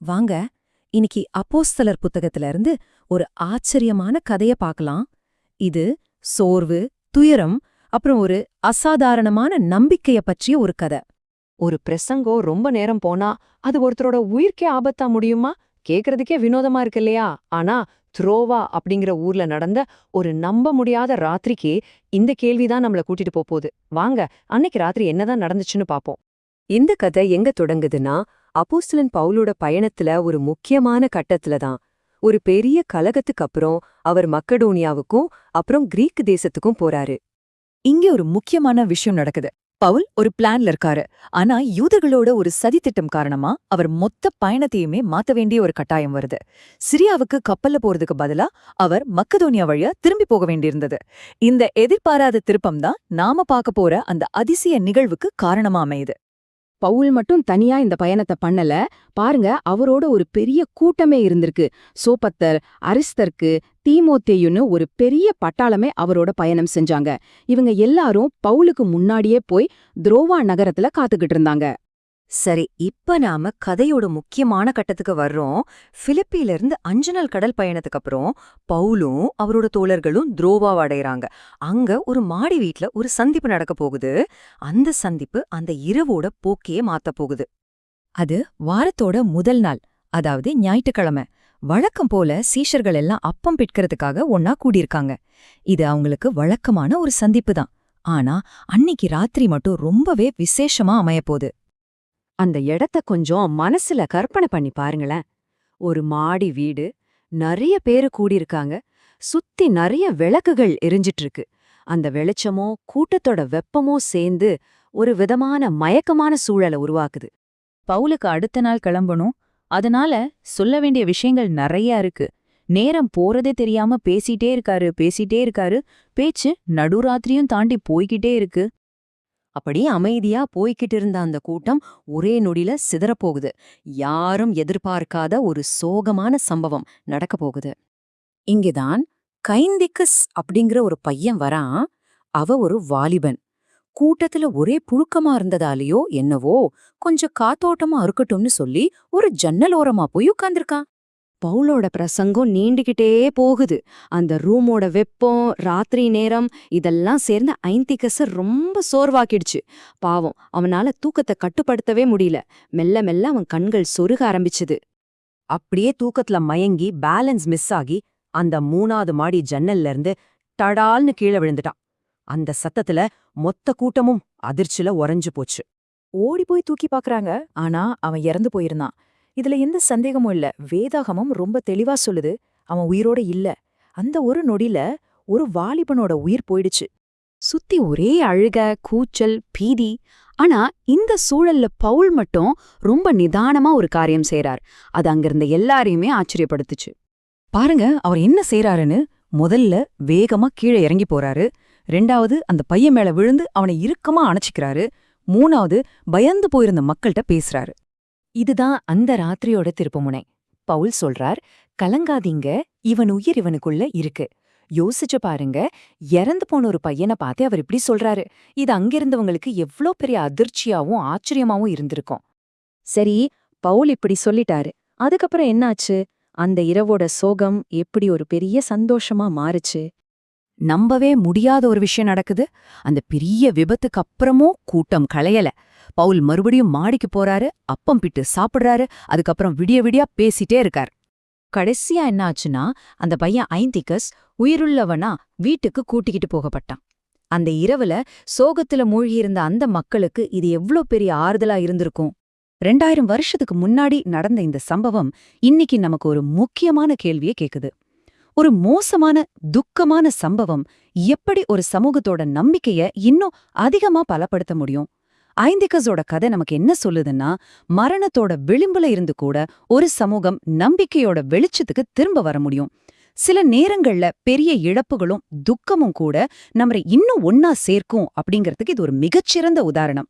வாங்க, இன்னைக்கு அப்போஸ்தலர் புத்தகத்துல இருந்து ஒரு ஆச்சரியமான கதைய பார்க்கலாம். இது சோர்வு, துயரம், அப்புறம் ஒரு அசாதாரணமான நம்பிக்கைய பற்றிய ஒரு கதை. ஒரு பிரசங்கம் ரொம்ப நேரம் போனா அது ஒருத்தரோட உயிர்க்கே ஆபத்தா முடியுமா? கேக்குறதுக்கே வினோதமா இருக்கு இல்லையா? ஆனா த்ரோவா அப்படிங்கிற ஊர்ல நடந்த ஒரு நம்ப முடியாத ராத்திரிக்கு இந்த கேள்விதான் நம்மள கூட்டிட்டு போகுது. வாங்க, அன்னைக்கு ராத்திரி என்னதான் நடந்துச்சுன்னு பாப்போம். இந்த கதை எங்க தொடங்குதுன்னா, அப்போஸ்தலன் பவுலோட பயணத்துல ஒரு முக்கியமான கட்டத்துல தான். ஒரு பெரிய கலகத்துக்கு அப்புறம் அவர் மக்கடோனியாவுக்கும் அப்புறம் கிரீக் தேசத்துக்கும் போறாரு. இங்க ஒரு முக்கியமான விஷயம் நடக்குது. பவுல் ஒரு பிளான்ல இருக்காரு. ஆனா யூதர்களோட ஒரு சதித்திட்டம் காரணமா அவர் மொத்த பயணத்தையுமே மாத்த வேண்டிய ஒரு கட்டாயம் வருது. சிரியாவுக்கு கப்பல்ல போறதுக்கு பதிலா அவர் மக்கதோனியா வழியா திரும்பி போக வேண்டியிருந்தது. இந்த எதிர்பாராத திருப்பம் தான் நாம பார்க்க போற அந்த அதிசய நிகழ்வுக்கு காரணமா அமையுது. பவுல் மட்டும் தனியா இந்த பயணத்தை பண்ணல. பாருங்க, அவரோட ஒரு பெரிய கூட்டமே இருந்திருக்கு. சோபத்தர், அரிஸ்தர்க்கு, தீமோத்தேயுன்னு ஒரு பெரிய பட்டாளமே அவரோட பயணம் செஞ்சாங்க. இவங்க எல்லாரும் பவுலுக்கு முன்னாடியே போய் துரோவா நகரத்துல காத்துக்கிட்டு இருந்தாங்க. சரி, இப்ப நாம கதையோட முக்கியமான கட்டத்துக்கு வர்றோம். பிலிப்பில இருந்து 5 நாள் கடல் பயணத்துக்கு அப்புறம் பவுலும் அவரோட தோழர்களும் துரோவாவ அடையறாங்க. அங்க ஒரு மாடி வீட்ல ஒரு சந்திப்பு நடக்க போகுது. அந்த சந்திப்பு அந்த இரவோட போக்கையே மாத்த போகுது. அது வாரத்தோட முதல் நாள், அதாவது ஞாயிற்றுக்கிழமை. வழக்கம் போல சீஷர்கள் எல்லாம் அப்பம் பிட்கிறதுக்காக ஒன்னா கூடியிருக்காங்க. இது அவங்களுக்கு வழக்கமான ஒரு சந்திப்பு தான். ஆனா அன்னிக்கு ராத்திரி மட்டும் ரொம்பவே விசேஷமா அமையப்போகுது. அந்த இடத்த கொஞ்சம் மனசுல கற்பனை பண்ணி பாருங்களேன். ஒரு மாடி வீடு, நிறைய பேரு கூடியிருக்காங்க. சுத்தி நிறைய விளக்குகள் எரிஞ்சிட்டு இருக்கு. அந்த வெளிச்சமோ கூட்டத்தோட வெப்பமோ சேர்ந்து ஒரு விதமான மயக்கமான சூழலை உருவாக்குது. பவுலுக்கு அடுத்த நாள் கிளம்பணும். அதனால சொல்ல வேண்டிய விஷயங்கள் நிறைய இருக்கு. நேரம் போறதே தெரியாம பேசிட்டே இருக்காரு. பேச்சு நடுராத்திரியும் தாண்டி போய்கிட்டே இருக்கு. அப்படியே அமைதியா போய்கிட்டு இருந்த அந்த கூட்டம் ஒரே நொடியில சிதறப்போகுது. யாரும் எதிர்பார்க்காத ஒரு சோகமான சம்பவம் நடக்க போகுது. இங்கேதான் கைந்திக்கஸ் அப்படிங்கிற ஒரு பையன் வரான். அவ ஒரு வாலிபன். கூட்டத்துல ஒரே புழுக்கமா இருந்ததாலேயோ என்னவோ கொஞ்சம் காத்தோட்டமா இருக்கட்டும்னு சொல்லி ஒரு ஜன்னல் ஓரமா போய் உட்கார்ந்திருக்கான். பவுலோட பிரசங்கம் நீண்டுகிட்டே போகுது. அந்த ரூமோட வெப்பம், ராத்திரி நேரம் இதெல்லாம் சேர்ந்து ஐந்திக்கஸ ரொம்ப சோர்வாக்கிடுச்சு. பாவம், அவனால தூக்கத்தை கட்டுப்படுத்தவே முடியல. மெல்ல மெல்ல அவன் கண்கள் சொருக ஆரம்பிச்சுது. அப்படியே தூக்கத்துல மயங்கி பேலன்ஸ் மிஸ் ஆகி அந்த 3வது மாடி ஜன்னல்ல இருந்து டடால்னு கீழே விழுந்துட்டான். அந்த சத்தத்துல மொத்த கூட்டமும் அதிர்ச்சில உறைஞ்சு போச்சு. ஓடி போய் தூக்கி பாக்குறாங்க. ஆனா அவன் இறந்து போயிருந்தான். இதுல எந்த சந்தேகமும் இல்ல. வேதாகமம் ரொம்ப தெளிவா சொல்லுது, அவன் உயிரோட இல்ல. அந்த ஒரு நொடியில ஒரு வாலிபனோட உயிர் போயிடுச்சு. சுத்தி ஒரே அழுக, கூச்சல், பீதி. ஆனா இந்த சூழல்ல பவுல் மட்டும் ரொம்ப நிதானமா ஒரு காரியம் செய்றார். அது அங்கிருந்த எல்லாரையுமே ஆச்சரியப்படுத்துச்சு. பாருங்க, அவர் என்ன செய்றாருன்னு. முதல்ல வேகமா கீழே இறங்கி போறாரு. 2வது அந்த பையன் மேல விழுந்து அவனை இறுக்கமா அணைச்சிக்கிறாரு. 3வது பயந்து போயிருந்த மக்கள்கிட்ட பேசுறாரு. இதுதான் அந்த ராத்திரியோட திருப்புமுனை. பவுல் சொல்றார், கலங்காதீங்க, இவன் உயிர் இவனுக்குள்ள இருக்கு. யோசிச்சு பாருங்க, இறந்து போன ஒரு பையனை பார்த்து அவர் இப்படி சொல்றாரு. இது அங்கிருந்தவங்களுக்கு எவ்ளோ பெரிய அதிர்ச்சியாவும் ஆச்சரியமாவும் இருந்திருக்கும். சரி, பவுல் இப்படி சொல்லிட்டாரு. அதுக்கப்புறம் என்னாச்சு? அந்த இரவோட சோகம் எப்படி ஒரு பெரிய சந்தோஷமா மாறுச்சு? நம்பவே முடியாத ஒரு விஷயம் நடக்குது. அந்த பெரிய விபத்துக்கு அப்புறமும் கூட்டம் களையல. பவுல் மறுபடியும் மாடிக்கு போறாரு, அப்பம் பிட்டு சாப்பிடுறாரு. அதுக்கப்புறம் விடிய விடியா பேசிட்டே இருக்கார். கடைசியா என்ன ஆச்சுன்னா, அந்த பையன் ஐந்திக்கஸ் உயிருள்ளவனா வீட்டுக்கு கூட்டிக்கிட்டு போகப்பட்டான். அந்த இரவுல சோகத்துல மூழ்கியிருந்த அந்த மக்களுக்கு இது எவ்ளோ பெரிய ஆறுதலா இருந்திருக்கும். 2000 வருஷத்துக்கு முன்னாடி நடந்த இந்த சம்பவம் இன்னைக்கு நமக்கு ஒரு முக்கியமான கேள்வியை கேக்குது. ஒரு மோசமான, துக்கமான சம்பவம் எப்படி ஒரு சமூகத்தோட நம்பிக்கைய இன்னும் அதிகமா பலப்படுத்த முடியும்? ஐந்திக்கஸோட கதை நமக்கு என்ன சொல்லுதுன்னா, மரணத்தோட விளிம்புல இருந்து கூட ஒரு சமூகம் நம்பிக்கையோட வெளிச்சத்துக்கு திரும்ப வர முடியும். சில நேரங்கள்ல பெரிய இழப்புகளும் துக்கமும் கூட நம்மை இன்னும் ஒன்னா சேர்க்கும் அப்படிங்கறதுக்கு இது ஒரு மிகச்சிறந்த உதாரணம்.